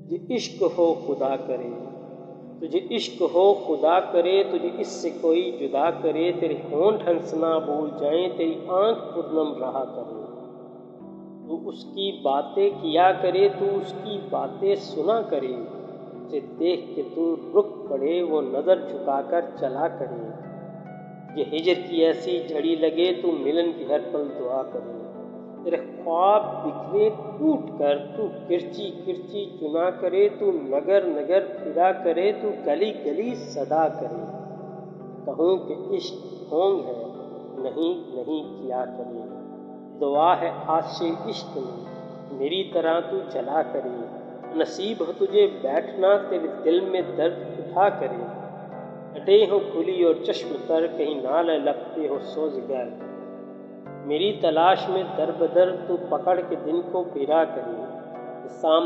تجھے عشق ہو خدا کرے، تجھے عشق ہو خدا کرے، تجھے اس سے کوئی جدا کرے، تیرے ہونٹ ہنسنا بھول جائیں، تیری آنکھ پرنم رہا کرے، تو اس کی باتیں کیا کرے، تو اس کی باتیں سنا کرے، اسے دیکھ کے تو رک پڑے، وہ نظر جھکا کر چلا کرے، یہ ہجر کی ایسی جھڑی لگے، تو ملن کی ہر پل دعا کرے، تیرے خواب بکھرے ٹوٹ کر، تو کرچی کرچی چنا کرے، تو نگر نگر پھرا کرے، تو گلی گلی صدا کرے، کہوں کہ عشق ڈھونگ ہے، نہیں نہیں کیا کرے، دعا ہے عاشق عشق میں میری طرح تو جلا کرے، نصیب ہو تجھے بیٹھنا تیرے دل میں درد اٹھا کرے، ہٹے ہوں کھلی اور چشم تر، کہیں نہ لب پہ ہو سوزگر، میری تلاش میں در بدر تو پکڑ کے دن کو پھرا کرے، سامنے